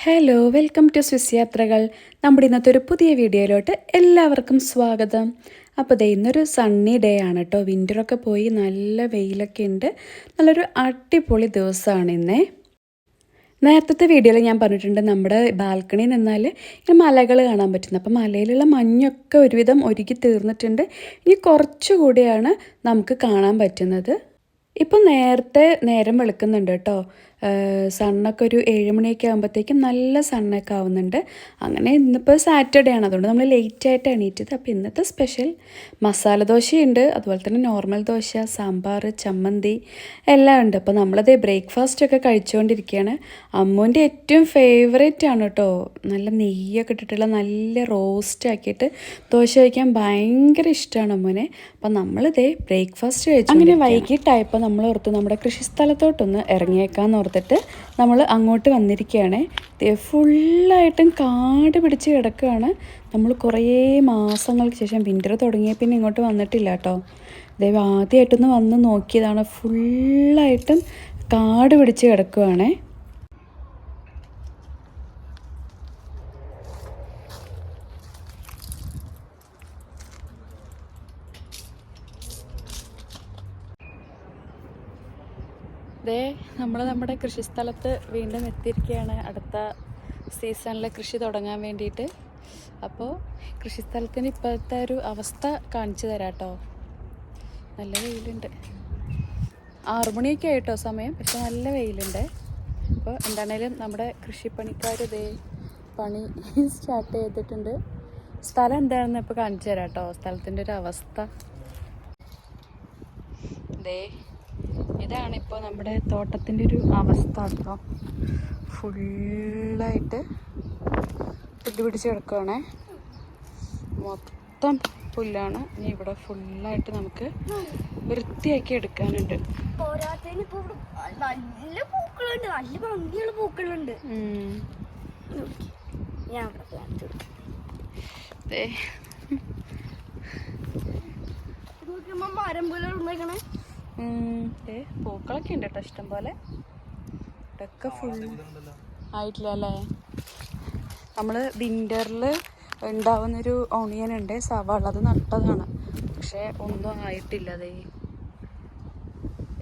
Hello welcome to Swiss യാത്രകൾ. നമ്മുടെ ഇന്നത്തെ ഒരു പുതിയ വീഡിയോയിലോട്ട് എല്ലാവർക്കും സ്വാഗതം. അപ്പോൾ ദേ ഇന്നൊരു സണ്ണി ഡേ ആണ് കേട്ടോ. വിൻ്ററൊക്കെ പോയി നല്ല വെയിലൊക്കെ ഉണ്ട്. നല്ലൊരു അടിപൊളി ദിവസമാണ് ഇന്നേ. നേരത്തെ വീഡിയോയിൽ ഞാൻ പറഞ്ഞിട്ടുണ്ട് നമ്മുടെ ബാൽക്കണിയിൽ നിന്നാൽ ഇങ്ങനെ മലകൾ കാണാൻ പറ്റുന്നത്. അപ്പോൾ മലയിലുള്ള മഞ്ഞൊക്കെ ഒരുവിധം ഒരുക്കി തീർന്നിട്ടുണ്ട്. ഇനി കുറച്ചുകൂടിയാണ് നമുക്ക് കാണാൻ പറ്റുന്നത്. ഇപ്പം നേരം വെളുക്കുന്നുണ്ട് കേട്ടോ. സണ്ണൊക്കെ ഒരു 7 മണിയൊക്കെ ആകുമ്പോഴത്തേക്കും നല്ല സണ്ണൊക്കെ ആവുന്നുണ്ട്. അങ്ങനെ ഇന്നിപ്പോൾ സാറ്റർഡേ ആണ്, അതുകൊണ്ട് നമ്മൾ ലേറ്റായിട്ട് എണീറ്റത്. അപ്പോൾ ഇന്നത്തെ സ്പെഷ്യൽ മസാല ദോശയുണ്ട്, അതുപോലെ തന്നെ നോർമൽ ദോശ, സാമ്പാർ, ചമ്മന്തി എല്ലാം ഉണ്ട്. അപ്പോൾ നമ്മളത് ബ്രേക്ക്ഫാസ്റ്റൊക്കെ കഴിച്ചുകൊണ്ടിരിക്കുകയാണ്. അമ്മുവിൻ്റെ ഏറ്റവും ഫേവറേറ്റ് ആണ് കേട്ടോ. നല്ല നെയ്യൊക്കെ ഇട്ടിട്ടുള്ള നല്ല റോസ്റ്റ് ആക്കിയിട്ട് ദോശ കഴിക്കാൻ ഭയങ്കര ഇഷ്ടമാണ് അമ്മുവിനെ. അപ്പം നമ്മളിതേ ബ്രേക്ക്ഫാസ്റ്റ് കഴിച്ചു. അങ്ങനെ വൈകിട്ടായപ്പോൾ നമ്മൾ ഓർത്ത് നമ്മുടെ കൃഷിസ്ഥലത്തോട്ടൊന്ന് ഇറങ്ങിയേക്കാന്ന് ഓർത്തിട്ട് നമ്മൾ അങ്ങോട്ട് വന്നിരിക്കുകയാണ്. ഫുള്ളായിട്ടും കാട് പിടിച്ച് കിടക്കുകയാണ്. നമ്മൾ കുറേ മാസങ്ങൾക്ക് ശേഷം വിൻ്റർ തുടങ്ങിയ പിന്നെ ഇങ്ങോട്ട് വന്നിട്ടില്ല കേട്ടോ. ദൈവം ആദ്യമായിട്ടൊന്ന് വന്ന് നോക്കിയതാണ്. ഫുള്ളായിട്ടും കാട് പിടിച്ച് കിടക്കുകയാണേ. നമ്മുടെ കൃഷിസ്ഥലത്ത് വീണ്ടും എത്തിയിരിക്കുകയാണ് അടുത്ത സീസണിലെ കൃഷി തുടങ്ങാൻ വേണ്ടിയിട്ട്. അപ്പോൾ കൃഷിസ്ഥലത്തിന് ഇപ്പോഴത്തെ ഒരു അവസ്ഥ കാണിച്ചു തരാം കേട്ടോ. നല്ല വെയിലുണ്ട്. 6 മണിയൊക്കെ ആയിട്ടോ സമയം, പക്ഷെ നല്ല വെയിലുണ്ട്. അപ്പോൾ എന്താണേലും നമ്മുടെ കൃഷിപ്പണിക്കാർ പണി സ്റ്റാർട്ട് ചെയ്തിട്ടുണ്ട്. സ്ഥലം എന്താണെന്ന് ഇപ്പോൾ കാണിച്ചു തരാം കേട്ടോ. സ്ഥലത്തിൻ്റെ ഒരു അവസ്ഥ ഇതാണിപ്പോൾ നമ്മുടെ തോട്ടത്തിൻ്റെ ഒരു അവസ്ഥ കേട്ടോ. ഫുള്ളായിട്ട് പുല്ല് പിടിച്ച് കിടക്കുകയാണേ. മൊത്തം പുല്ലാണ്. ഇനി ഇവിടെ ഫുള്ളായിട്ട് നമുക്ക് വൃത്തിയാക്കി എടുക്കാനുണ്ട്. നല്ല പൂക്കളുണ്ട്, നല്ല ഭംഗിയുള്ള പൂക്കളുണ്ട്. മരം പോലെ ഉണ്ടാക്കണേ. പൂക്കളൊക്കെ ഉണ്ട് കേട്ടോ ഇഷ്ടം പോലെ. ഇതൊക്കെ ഫുൾ ആയിട്ടില്ല അല്ലേ. നമ്മൾ വിൻ്ററിൽ ഉണ്ടാവുന്നൊരു ഓണിയൻ ഉണ്ട്, സവാള, അത് നട്ടതാണ്, പക്ഷെ ഒന്നും ആയിട്ടില്ല.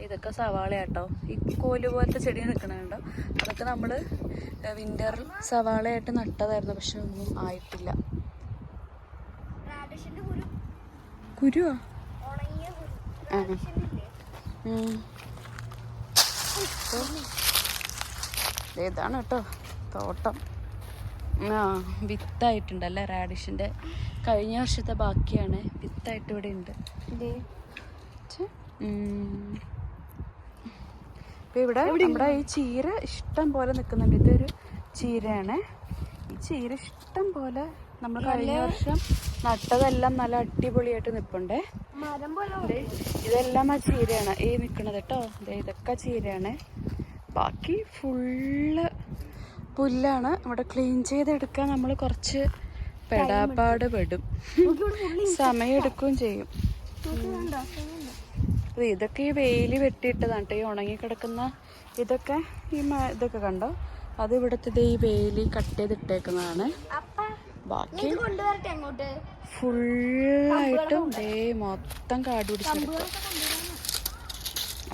ഇതൊക്കെ സവാളയാട്ടോ. ഈ കോല് പോലത്തെ ചെടി നിൽക്കണുണ്ടോ, അതൊക്കെ നമ്മൾ വിൻ്ററിൽ സവാളയായിട്ട് നട്ടതായിരുന്നു, പക്ഷെ ഒന്നും ആയിട്ടില്ല. കുരുവാ? ആ ഇതാണ് കേട്ടോ തോട്ടം. വിത്തായിട്ടുണ്ടല്ലേ റാഡിഷിൻ്റെ. കഴിഞ്ഞ വർഷത്തെ ബാക്കിയാണ്, വിത്തായിട്ട് ഇവിടെ ഉണ്ട്. ഇപ്പം ഇവിടെ നമ്മുടെ ഈ ചീര ഇഷ്ടം പോലെ നിൽക്കുന്നുണ്ട്. ഇതൊരു ചീരയാണ്. ഈ ചീര ഇഷ്ടം പോലെ നമ്മൾ കഴിഞ്ഞ വർഷം നട്ടതെല്ലാം നല്ല അടിപൊളിയായിട്ട് നിൽപ്പുണ്ടേ. ഇതെല്ലാം ആ ചീരയാണ് ഈ നിൽക്കുന്നത് കേട്ടോ. ഇതൊക്കെ ചീരയാണ്. ബാക്കി ഫുള്ള് പുല്ലാണ്. ഇവിടെ ക്ലീൻ ചെയ്തെടുക്കാൻ നമ്മൾ കുറച്ച് പെടാപ്പാട് പെടും, സമയമെടുക്കുകയും ചെയ്യും. ഇതൊക്കെ ഈ വെയില് വെട്ടിയിട്ടതാണ് കേട്ടോ. ഈ ഉണങ്ങിക്കിടക്കുന്ന ഇതൊക്കെ ഇതൊക്കെ കണ്ടോ, അത് ഇവിടുത്തെ ഈ വെയില് കട്ട് ചെയ്തിട്ടേക്കുന്നതാണ്. ബാക്കി ഫുള്ളായിട്ടും മൊത്തം കാട് പിടിച്ചെടുക്കും.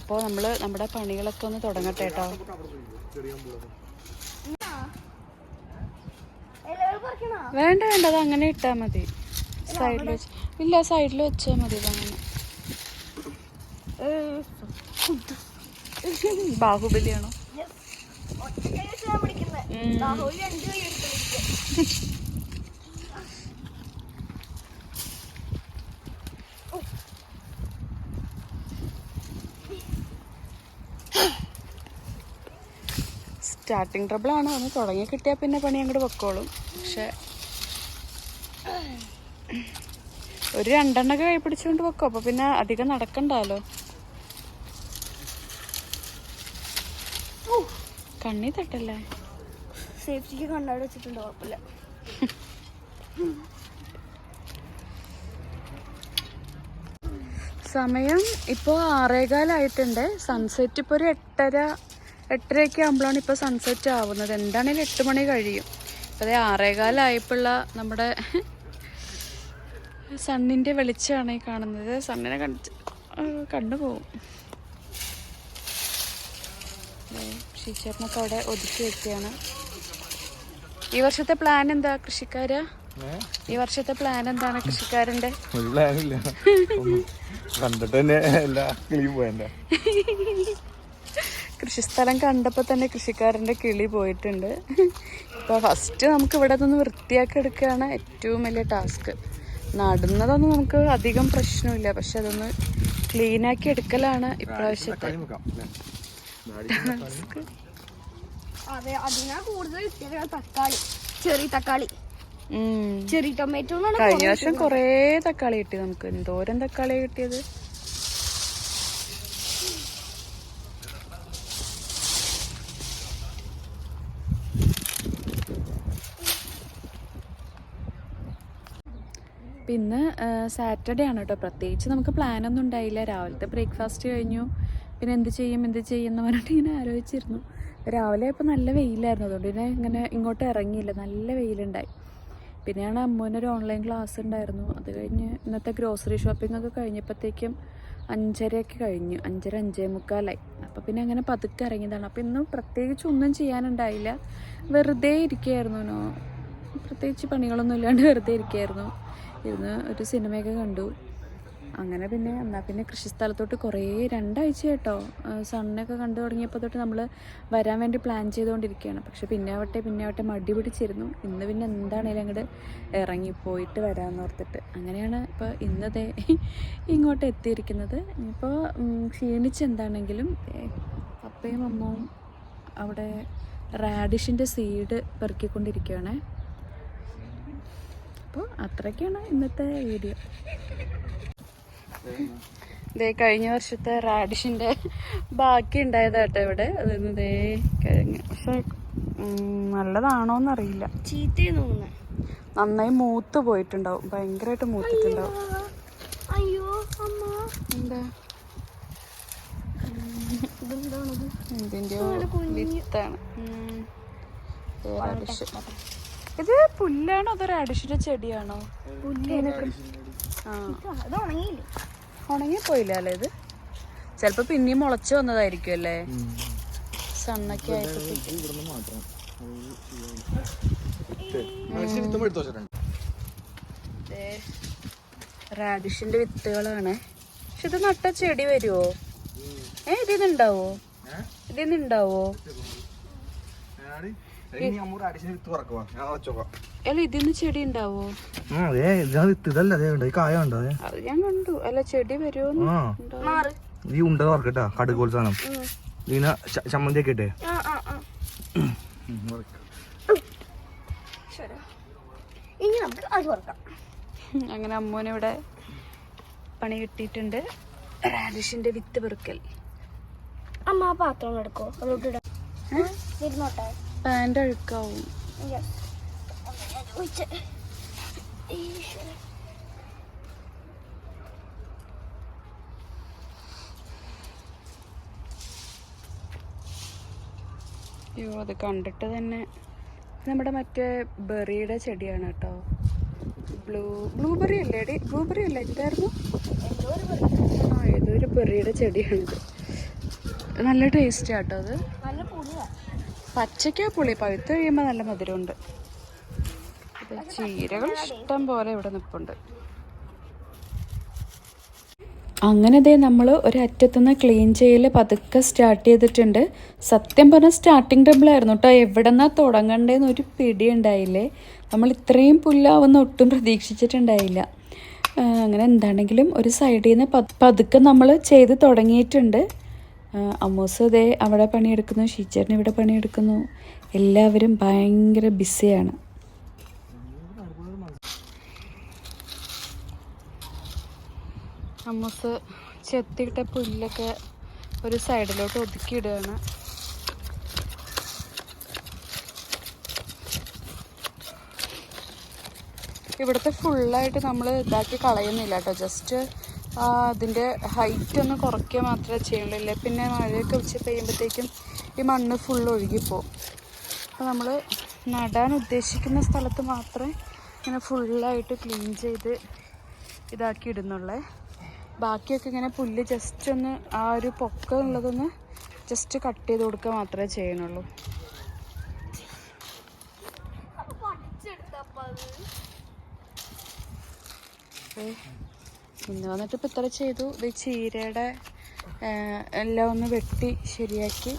അപ്പോൾ നമ്മൾ നമ്മുടെ പണികളൊക്കെ ഒന്ന് തുടങ്ങട്ടെ കേട്ടോ. വേണ്ട അത് അങ്ങനെ ഇട്ടാൽ മതി. സൈഡിൽ വെച്ച് ഇല്ല, സൈഡിൽ വെച്ചാൽ മതി. ഇതങ്ങനെ ബാഹുബലിയാണോ? സ്റ്റാർട്ടിങ് ട്രബിളാണ്. ഒന്ന് തുടങ്ങി കിട്ടിയാൽ പിന്നെ പണി അങ്ങോട്ട് വെക്കോളും. പക്ഷെ ഒരു 2 എണ്ണൊക്കെ കൈ പിടിച്ചുകൊണ്ട് വെക്കും. അപ്പോൾ പിന്നെ അധികം നടക്കണ്ടല്ലോ. കണ്ണി തട്ടല്ലേ, സേഫ്റ്റിക്ക് കണ്ണാടി വെച്ചിട്ടുണ്ട്, കുഴപ്പമില്ല. സമയം ഇപ്പോൾ 6:15 സൺസെറ്റ് ഇപ്പോൾ ഒരു 8:30 8:30 ആകുമ്പോഴാണ് ഇപ്പോൾ സൺസെറ്റ് ആവുന്നത്. എന്താണെങ്കിലും 8 മണി കഴിയും. അപ്പോൾ അതേ 6:15 നമ്മുടെ സണ്ണിൻ്റെ വെളിച്ചമാണ് ഈ കാണുന്നത്. സണ്ണിനെ കണ്ടുപോകും. ഷീച്ചറിനൊക്കെ അവിടെ ഒതുക്കി വെക്കുകയാണ്. ഈ വർഷത്തെ പ്ലാൻ എന്താ കൃഷിക്കാരാ? ഈ വർഷത്തെ പ്ലാൻ എന്താണ് കൃഷിക്കാരൻ്റെ? ഒരു പ്ലാനില്ല, കണ്ടിട്ട് തന്നെ എല്ലാ കിളിയും പോയണ്ട. കൃഷിസ്ഥലം കണ്ടപ്പോൾ തന്നെ കൃഷിക്കാരൻ്റെ കിളി പോയിട്ടുണ്ട്. ഇപ്പോൾ ഫസ്റ്റ് നമുക്ക് ഇവിടെ നിന്ന് വൃത്തിയാക്കി എടുക്കുകയാണ് ഏറ്റവും വലിയ ടാസ്ക്. നടുന്നതൊന്നും നമുക്ക് അധികം പ്രശ്നമില്ല, പക്ഷെ അതൊന്ന് ക്ലീനാക്കി എടുക്കലാണ് ഇപ്രാവശ്യത്തെ അതെ, അതിനാ കൂടുതൽ കിട്ടിയത് തക്കാളി, ചെറിയ തക്കാളി, ചെറിയ ടൊമാറ്റോ. കഴിഞ്ഞ വർഷം കുറേ തക്കാളി കിട്ടി നമുക്ക്. എന്തോരം തക്കാളി കിട്ടിയത്. പിന്നെ സാറ്റർഡേ ആണ് കേട്ടോ. പ്രത്യേകിച്ച് നമുക്ക് പ്ലാനൊന്നും ഉണ്ടായില്ല. രാവിലത്തെ ബ്രേക്ക്ഫാസ്റ്റ് കഴിഞ്ഞു. പിന്നെ എന്ത് ചെയ്യും എന്ന് പറഞ്ഞിട്ട് ഇങ്ങനെ ആലോചിച്ചിരുന്നു. രാവിലെ ഇപ്പോൾ നല്ല വെയിലായിരുന്നു, അതുകൊണ്ട് പിന്നെ ഇങ്ങനെ ഇങ്ങോട്ട് ഇറങ്ങിയില്ല. നല്ല വെയിലുണ്ടായി. പിന്നെയാണ് അമ്മൂനൊരു ഓൺലൈൻ ക്ലാസ് ഉണ്ടായിരുന്നു. അത് കഴിഞ്ഞ് ഇന്നത്തെ ഗ്രോസറി ഷോപ്പിംഗ് ഒക്കെ കഴിഞ്ഞപ്പോഴത്തേക്കും 5:30 കഴിഞ്ഞു. 5:45 അപ്പോൾ പിന്നെ അങ്ങനെ പതുക്കെ ഇറങ്ങിയതാണ്. അപ്പോൾ ഇന്നും പ്രത്യേകിച്ച് ഒന്നും ചെയ്യാനുണ്ടായില്ല. വെറുതെ ഇരിക്കുകയായിരുന്നു. പ്രത്യേകിച്ച് പണികളൊന്നും ഇല്ലാണ്ട് വെറുതെ ഇരിക്കുകയായിരുന്നു. ഇരുന്ന് ഒരു സിനിമയൊക്കെ കണ്ടു. അങ്ങനെ പിന്നെ എന്നാൽ പിന്നെ കൃഷിസ്ഥലത്തോട്ട് കുറേ 2 ആഴ്ച കേട്ടോ സണ്ണൊക്കെ കണ്ടു തുടങ്ങിയപ്പോൾ തൊട്ട് നമ്മൾ വരാൻ വേണ്ടി പ്ലാൻ ചെയ്തുകൊണ്ടിരിക്കുകയാണ്. പക്ഷെ പിന്നെ ആവട്ടെ മടി പിടിച്ചിരുന്നു. ഇന്ന് പിന്നെ എന്താണേലും അങ്ങോട്ട് ഇറങ്ങിപ്പോയിട്ട് വരാമെന്ന് ഓർത്തിട്ട് അങ്ങനെയാണ് ഇപ്പോൾ ഇന്നതേ ഇങ്ങോട്ട് എത്തിയിരിക്കുന്നത്. ഇപ്പോൾ ക്ഷീണിച്ചെന്താണെങ്കിലും അപ്പയും അമ്മവും അവിടെ റാഡിഷിൻ്റെ സീഡ് പെറുക്കിക്കൊണ്ടിരിക്കുകയാണേ. അപ്പോൾ അത്രയ്ക്കാണ് ഇന്നത്തെ വീഡിയോ. ഇതേ കഴിഞ്ഞ വർഷത്തെ റാഡിഷിൻ്റെ ബാക്കി ഉണ്ടായതാട്ടോ ഇവിടെ. അതൊന്ന് ഇതേ കഴിഞ്ഞ പക്ഷെ നല്ലതാണോന്നറിയില്ല. ചീത്തയെന്ന് തോന്നുന്നു. നന്നായി മൂത്ത് പോയിട്ടുണ്ടാവും, ഭയങ്കരമായിട്ട് മൂത്തിട്ടുണ്ടാവും. അയ്യോ അമ്മ, എന്താ ഇതെന്താണത്? ഇതിൻ്റെയോ വിത്താണ് റാഡിഷ്. ഇത് പുല്ലാണോ അതോ റാഡിഷിൻ്റെ ചെടിയാണോ? ആ, അത് ഉണങ്ങിയില്ലേ? ഉണങ്ങിപ്പോയില്ല അല്ലേ ഇത്? ചിലപ്പോൾ പിന്നെയും മുളച്ച് വന്നതായിരിക്കും അല്ലേ? സണ്ണൊക്കെ ആയപ്പോഴത്തേക്കും. റാഡിഷിന്റെ വിത്തുകളാണ്. പക്ഷെ ഇത് നട്ട ചെടി വരുമോ? ഇതിന്നുണ്ടാവോ? ഇതിന്നുണ്ടാവോ? അല്ല ഇതിന്ന് ചെടി ഉണ്ടാവോ? അത് ഞാൻ കണ്ടു. അല്ല ചെടി വരുമോ? ഈ ഉണ്ട വറക്കട്ടാ, കടുകോൽ സാധനം ഇതിനെ ചമ്മന്തി ഒക്കെ ഇട്ടേ. ഇനി നമുക്ക് അത് വറക്കാം. അങ്ങനെ അമ്മൂനിവിടെ പണി കിട്ടിയിട്ടുണ്ട്. റാഡിഷിന്റെ വിത്ത് പെറുക്കൽ. അമ്മ ആ പാത്രം എടുക്കോ? അതോട്ട് ഇരുന്നോട്ടെ. പാൻ്റ് അഴുക്കാവും. അയ്യോ, അത് കണ്ടിട്ട് തന്നെ. നമ്മുടെ മറ്റേ ബെറിയുടെ ചെടിയാണ് കേട്ടോ. ബ്ലൂബെറി അല്ലേ? ബ്ലൂബെറി അല്ലേ? എന്തായിരുന്നു? ഏതൊരു ബെറിയുടെ ചെടിയാണിത്. നല്ല ടേസ്റ്റ് ആട്ടോ അത്. പച്ചയ്ക്കാ പുളി, പഴുത്ത് കഴിയുമ്പോൾ നല്ല മധുരമുണ്ട്. ചീരകൾ ഇഷ്ടം പോലെ ഇവിടെ നിൽപ്പുണ്ട്. അങ്ങനെ ദേ നമ്മൾ ഒരറ്റത്തുനിന്ന് ക്ലീൻ ചെയ്യൽ പതുക്കെ സ്റ്റാർട്ട് ചെയ്തിട്ടുണ്ട്. സത്യം പറഞ്ഞാൽ സ്റ്റാർട്ടിങ് ട്രബിളായിരുന്നു കേട്ടോ. എവിടെ നിന്നാണ് തുടങ്ങണ്ടേന്ന് ഒരു പിടി ഉണ്ടായില്ലേ. നമ്മൾ ഇത്രയും പുല്ലാവുന്ന ഒട്ടും പ്രതീക്ഷിച്ചിട്ടുണ്ടായില്ല. അങ്ങനെ എന്താണെങ്കിലും ഒരു സൈഡിൽ നിന്ന് പതുക്കെ നമ്മൾ ചെയ്ത് തുടങ്ങിയിട്ടുണ്ട്. അമ്മൂസ് ദേ അവിടെ പണിയെടുക്കുന്നു, ഷീച്ചറിന് ഇവിടെ പണിയെടുക്കുന്നു. എല്ലാവരും ഭയങ്കര ബിസിയാണ്. അമ്മൂസ് ചെത്തിയിട്ട പുല്ലൊക്കെ ഒരു സൈഡിലോട്ട് ഒതുക്കിയിടുകയാണ്. ഇവിടുത്തെ ഫുള്ളായിട്ട് നമ്മൾ ഇതാക്കി കളയുന്നില്ല കേട്ടോ. ജസ്റ്റ് അതിൻ്റെ ഹൈറ്റ് ഒന്ന് കുറയ്ക്കുക മാത്രമേ ചെയ്യുള്ളൂ. പിന്നെ മഴയൊക്കെ ഉച്ച പെയ്യുമ്പോഴത്തേക്കും ഈ മണ്ണ് ഫുൾ ഒഴുകിപ്പോവും. അപ്പോൾ നമ്മൾ നടാൻ ഉദ്ദേശിക്കുന്ന സ്ഥലത്ത് മാത്രമേ ഇങ്ങനെ ഫുള്ളായിട്ട് ക്ലീൻ ചെയ്ത് ഇതാക്കി ഇടുന്നുള്ളേ. ബാക്കിയൊക്കെ ഇങ്ങനെ പുല്ല് ജസ്റ്റ് ഒന്ന് ആ ഒരു പൊക്കം ഉള്ളതൊന്ന് ജസ്റ്റ് കട്ട് ചെയ്ത് കൊടുക്കുക മാത്രമേ ചെയ്യണുള്ളൂ. ഇന്ന് വന്നിട്ട് ഇപ്പം ഇത്ര ചെയ്തു. ഇത് ചീരയുടെ എല്ലാം ഒന്ന് വെട്ടി ശരിയാക്കി.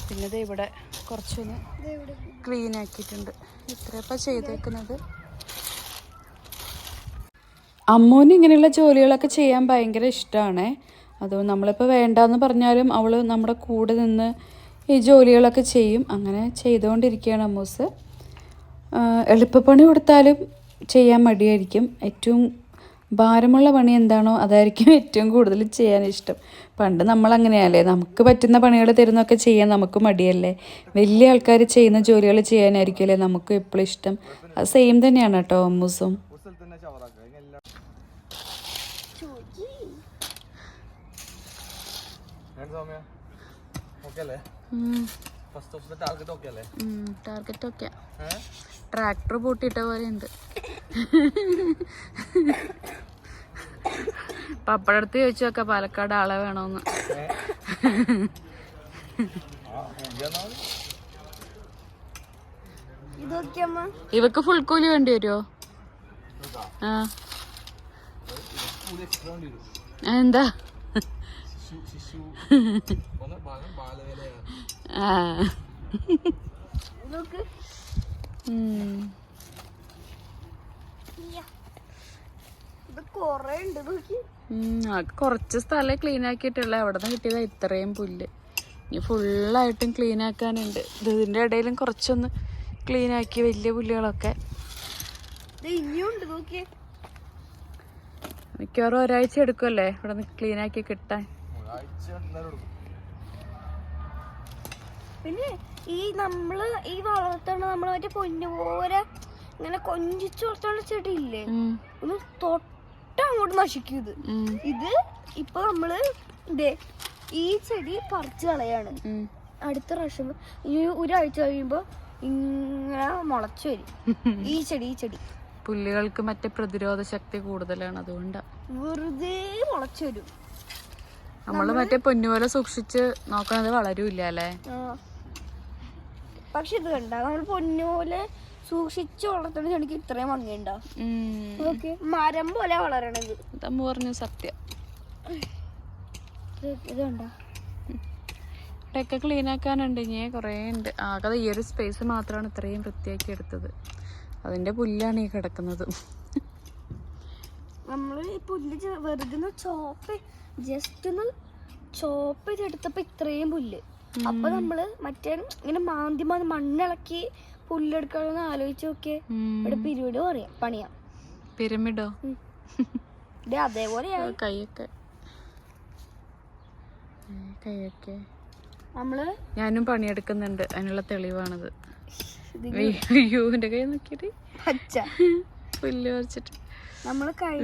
പിന്നെ ഇത് ഇവിടെ കുറച്ചൊന്ന് ക്ലീൻ ആക്കിയിട്ടുണ്ട്. ഇത്രയപ്പം ചെയ്തേക്കുന്നത്. അമ്മൂന് ഇങ്ങനെയുള്ള ജോലികളൊക്കെ ചെയ്യാൻ ഭയങ്കര ഇഷ്ടമാണ്. അതുകൊണ്ട് നമ്മളിപ്പോൾ വേണ്ടാന്ന് പറഞ്ഞാലും അവൾ നമ്മുടെ കൂടെ നിന്ന് ഈ ജോലികളൊക്കെ ചെയ്യും. അങ്ങനെ ചെയ്തുകൊണ്ടിരിക്കുകയാണ് അമ്മൂസ്. എളുപ്പപ്പണി കൊടുത്താലും ചെയ്യാൻ മടിയായിരിക്കും. ഏറ്റവും ഭാരമുള്ള പണി എന്താണോ അതായിരിക്കും ഏറ്റവും കൂടുതൽ ചെയ്യാൻ ഇഷ്ടം. പണ്ട് നമ്മളങ്ങനെയല്ലേ, നമുക്ക് പറ്റുന്ന പണികൾ തരുന്നൊക്കെ ചെയ്യാൻ നമുക്ക് മടിയല്ലേ. വലിയ ആൾക്കാർ ചെയ്യുന്ന ജോലികൾ ചെയ്യാനായിരിക്കുമല്ലേ നമുക്ക് എപ്പോഴും ഇഷ്ടം. അത് സെയിം തന്നെയാണ് കേട്ടോ അമ്മൂസും. ടാർഗറ്റ് ഒക്കെ ട്രാക്ടർ പൂട്ടിയിട്ട പോലെ ഉണ്ട്. പപ്പടടുത്ത് ചോദിച്ചു നോക്കാം പാലക്കാട് ആളെ വേണോന്ന്. ഇവക്ക് ഫുൾ കൂലി വേണ്ടി വരുമോ? എന്താ കുറച്ച് സ്ഥലം ക്ലീൻ ആക്കിയിട്ടുള്ള അവിടെ നിന്ന് കിട്ടിയതാ ഇത്രയും പുല്ല്. ഇനി ഫുള്ളായിട്ടും ക്ലീൻ ആക്കാനുണ്ട്. ഇതിന്റെ ഇടയിലും കുറച്ചൊന്ന് ക്ലീൻ ആക്കി വലിയ പുല്ലുകളൊക്കെ. മിക്കവാറും ഒരാഴ്ച എടുക്കുമല്ലേ ഇവിടെ നിന്ന് ക്ലീൻ ആക്കി കിട്ടാൻ. പിന്നെ ഈ നമ്മള് ഈ വളർത്തണ നമ്മള് മറ്റേ പൊന്നുപോലെ ഇങ്ങനെ കൊഞ്ചിച്ചു വളർത്തുന്ന ചെടിയില്ലേ, ഒന്ന് തൊട്ടങ്ങോട്ട് നശിക്കും ഇത്. ഇത് ഇപ്പൊ നമ്മള് ഈ ചെടി പറിച്ചു കളയാണ്. അടുത്ത പ്രാവശ്യം ഈ ഒരാഴ്ച കഴിയുമ്പോ ഇങ്ങനെ മുളച്ചു വരും ഈ ചെടി. പുല്ലുകൾക്ക് മറ്റേ പ്രതിരോധ ശക്തി കൂടുതലാണ്, അതുകൊണ്ടാ വെറുതെ മുളച്ചു വരും. നമ്മള് മറ്റേ പൊന്നുപോലെ സൂക്ഷിച്ച് നോക്കണത് വളരൂല്ല അല്ലേ. പക്ഷെ ഇത് കണ്ട നമ്മൾ പൊന്നുപോലെ സൂക്ഷിച്ച് വളർത്തുന്ന ചെടിക്ക് ഇത്രയും ഭംഗിയുണ്ടാവും. മരം പോലെ വളരണത്. അമ്മ പറഞ്ഞു സത്യം. ഇതുണ്ടോ ഇവിടെയൊക്കെ ക്ലീൻ ആക്കാനുണ്ട്. ഇനി കുറേ ഉണ്ട്. ആകെ ഈ ഒരു സ്പേസ് മാത്രമാണ് ഇത്രയും വൃത്തിയാക്കി എടുത്തത്. അതിന്റെ പുല്ലാണ് ഈ കിടക്കുന്നത്. നമ്മള് ഈ പുല്ല് വെറുതെ ജസ്റ്റ് ഒന്ന് ചോപ്പ് ചെയ്തെടുത്തപ്പോ ഇത്രയും പുല്ല്. അപ്പൊ നമ്മള് മറ്റേ ഇങ്ങനെ മാന്തി മണ്ണിളക്കി പുല്ലെടുക്കാന്ന് ആലോചിച്ച് നോക്കിയേ. ഇവിടെ പിരിവിട് പണിയാം. പിരമിഡോ? അതേപോലെ കൈയൊക്കെ നമ്മള് ഞാനും പണിയെടുക്കുന്നുണ്ട്, അതിനുള്ള തെളിവാണത്. അയ്യോ എന്റെ കൈ നോക്കിയിട്ട് പുല്ല് പറിച്ചിട്ട്.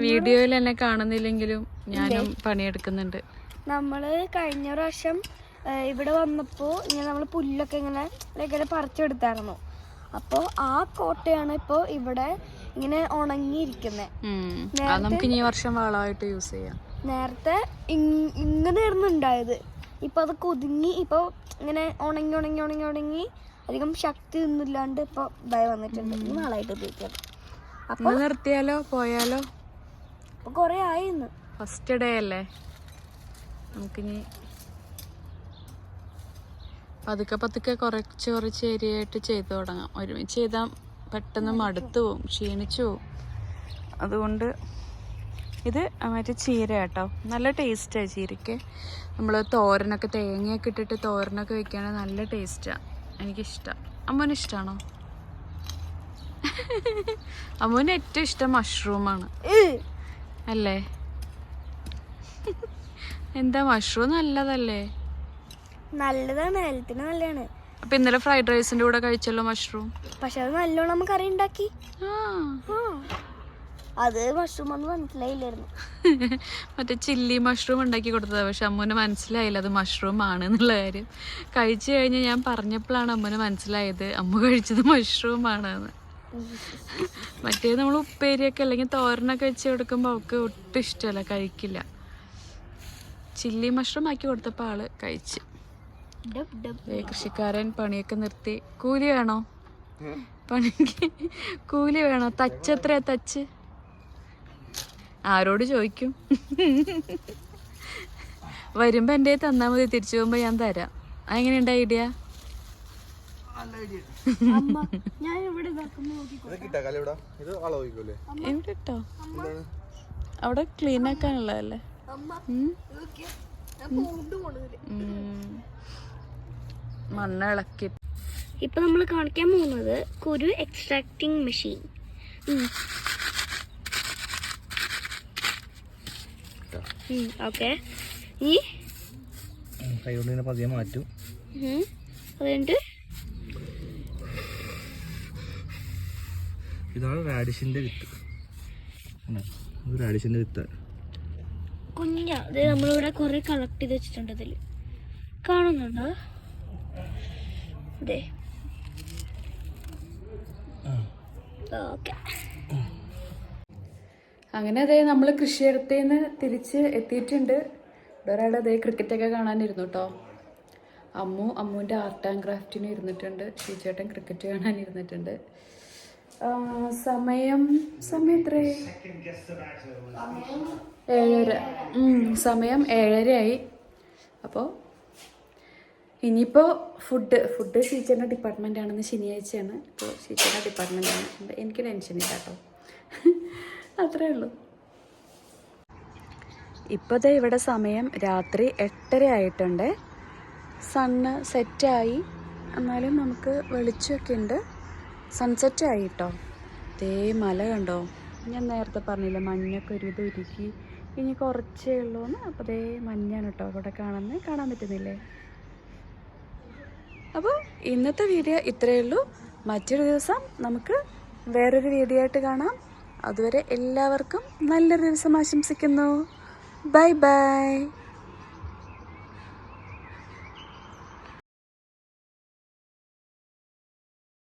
വീഡിയോയിൽ എന്നെ കാണുന്നില്ലെങ്കിലും ഞാനും പണിയെടുക്കുന്നുണ്ട്. നമ്മള് കഴിഞ്ഞ പ്രാവശ്യം ഇവിടെ വന്നപ്പോ ഇങ്ങനെ നമ്മള് പുല്ലൊക്കെ ഇങ്ങനെ പറിച്ചെടുത്തായിരുന്നു. അപ്പൊ ആ കോട്ടയാണ് ഇപ്പൊ ഇവിടെ ഇങ്ങനെ ഉണങ്ങിയിരിക്കുന്നത്. നമുക്ക് ഇനി വർഷം വളമായിട്ട് യൂസ് ചെയ്യാം. നേരത്തെ ഇങ്ങനെയായിരുന്നു ഉണ്ടായത്. ഇപ്പൊ അത് കുതുങ്ങി ഇപ്പൊ ഇങ്ങനെ ഉണങ്ങി അധികം ശക്തി ഒന്നും ഇല്ലാണ്ട് ഇപ്പൊ ഇതായി വന്നിട്ടുണ്ട്. നാളായിട്ട് ഉപയോഗിക്കാം. അപ്പൊ നിർത്തിയാലോ പോയാലോ? അപ്പൊ കൊറേ ആയി. ഇന്ന് ഫസ്റ്റ് ഡേ അല്ലേ, നമുക്കിനി പതുക്കെ കുറച്ച് ഏരിയയായിട്ട് ചെയ്തു തുടങ്ങാം. ഒരുമിച്ച് ചെയ്താൽ പെട്ടെന്ന് മടുത്തു പോവും, ക്ഷീണിച്ചു പോവും. അതുകൊണ്ട് ഇത് മറ്റേ ചീര കേട്ടോ, നല്ല ടേസ്റ്റാണ് ചീരയ്ക്ക്. നമ്മൾ തോരനൊക്കെ തേങ്ങയൊക്കെ ഇട്ടിട്ട് തോരനൊക്കെ വെക്കുകയാണെങ്കിൽ നല്ല ടേസ്റ്റാണ്. എനിക്കിഷ്ടം. അമ്മൂന് ഇഷ്ടമാണോ? അമ്മൂന് ഏറ്റവും ഇഷ്ടം മഷ്റൂമാണ് അല്ലേ? എന്താ മഷ്റൂം നല്ലതല്ലേ? നല്ലതാണ്, ഹെൽത്തിന് നല്ലതാണ്. അപ്പൊ ഇന്നലെ ഫ്രൈഡ് റൈസിന്റെ കൂടെ കഴിച്ചല്ലോ മഷ്റൂം. പക്ഷെ അത് നല്ലോണം നമുക്ക് കറി ഉണ്ടാക്കി. അത് മഷ്റൂം ഒന്നും മനസ്സിലായില്ലായിരുന്നു. മറ്റേ ചില്ലി മഷ്റൂം ഉണ്ടാക്കി കൊടുത്തതാണ്. പക്ഷെ അമ്മൂന് മനസ്സിലായില്ല അത് മഷ്റൂം ആണ് എന്നുള്ള കാര്യം. കഴിച്ചു കഴിഞ്ഞ് ഞാൻ പറഞ്ഞപ്പോഴാണ് അമ്മൂന് മനസ്സിലായത് അമ്മ കഴിച്ചത് മഷ്റൂം ആണെന്ന്. മറ്റേ നമ്മൾ ഉപ്പേരിയൊക്കെ അല്ലെങ്കിൽ തോരനൊക്കെ വെച്ച് കൊടുക്കുമ്പോൾ അവൾക്ക് ഒട്ടും ഇഷ്ടമല്ല, കഴിക്കില്ല. ചില്ലി മഷ്റൂം ആക്കി കൊടുത്തപ്പോൾ ആള് കഴിച്ച്. കൃഷിക്കാരൻ പണിയൊക്കെ നിർത്തി. കൂലി വേണോ? പണിക്ക് കൂലി വേണോ? തച്ച് എത്രയാ തച്ച്? ആരോട് ചോദിക്കും? വരുമ്പോ എൻ്റെ തന്നാ മതി, തിരിച്ചു പോകുമ്പോ ഞാൻ തരാം. അതെങ്ങനെയുണ്ട് ഐഡിയ? ഇവിടെ ഇട്ടോ, അവിടെ ക്ലീൻ ആക്കാനുള്ളതല്ലേ. മണ്ണ് ഇളക്കി. ഇപ്പൊ നമ്മൾ കാണിക്കാൻ പോകുന്നത് കുരു എക്സ്ട്രാക്ടിങ് മെഷീൻ. ഓക്കെ, ഈ കൈകൊണ്ട് പതിയെ മാറ്റും. അതുകൊണ്ട് ഇതാണ് റാഡിഷിന്റെ വിത്ത്. റാഡിഷിന്റെ വിത്ത് കുഞ്ഞ നമ്മളിവിടെ കുറെ കളക്ട് ചെയ്ത് വെച്ചിട്ടുണ്ട്. അതിൽ കാണുന്നുണ്ടോ? അതെ, ഓക്കെ. അങ്ങനെ അതേ നമ്മൾ കൃഷിയിടത്തിൽ നിന്ന് തിരിച്ച് എത്തിയിട്ടുണ്ട്. ഇവിടെ ഒരാളുടെ അതേ ക്രിക്കറ്റൊക്കെ കാണാനിരുന്നു കേട്ടോ. അമ്മുവിൻ്റെ ആർട്ട് ആൻഡ് ക്രാഫ്റ്റിന് ഇരുന്നിട്ടുണ്ട്. ഷീച്ചേട്ടൻ ക്രിക്കറ്റ് കാണാനിരുന്നിട്ടുണ്ട്. സമയം എത്രേ? 7:30. സമയം 7:30 അപ്പോൾ ഇനിയിപ്പോൾ ഫുഡ് ഷീച്ചറിൻ്റെ ഡിപ്പാർട്ട്മെൻ്റ് ആണെന്ന്. ശനിയാഴ്ചയാണ്. ഇപ്പോൾ ഷീച്ചറിൻ്റെ ഡിപ്പാർട്ട്മെൻ്റാണ്. എനിക്ക് ടെൻഷനില്ല കേട്ടോ. അത്രേ ഉള്ളൂ. ഇപ്പോഴത്തെ ഇവിടെ സമയം രാത്രി 8:30 ആയിട്ടുണ്ട്. സണ്ണ് സെറ്റായി, എന്നാലും നമുക്ക് വെളിച്ചമൊക്കെ ഉണ്ട്. സൺസെറ്റ് ആയി കേട്ടോ. ദേ മല കണ്ടോ? ഞാൻ നേരത്തെ പറഞ്ഞില്ല മഞ്ഞൊക്കെ ഒരുവിധം ഉരുക്കി, ഇനി കുറച്ചേ ഉള്ളൂ എന്ന്. അപ്പോൾ ദേ മഞ്ഞാണ് കേട്ടോ അവിടെ കാണാൻ പറ്റുന്നില്ലേ? അപ്പോൾ ഇന്നത്തെ വീഡിയോ ഇത്രയേ ഉള്ളൂ. മറ്റൊരു ദിവസം നമുക്ക് വേറൊരു വീഡിയോ ആയിട്ട് കാണാം. അതുവരെ എല്ലാവർക്കും നല്ലൊരു ദിവസം ആശംസിക്കുന്നു. Bye bye.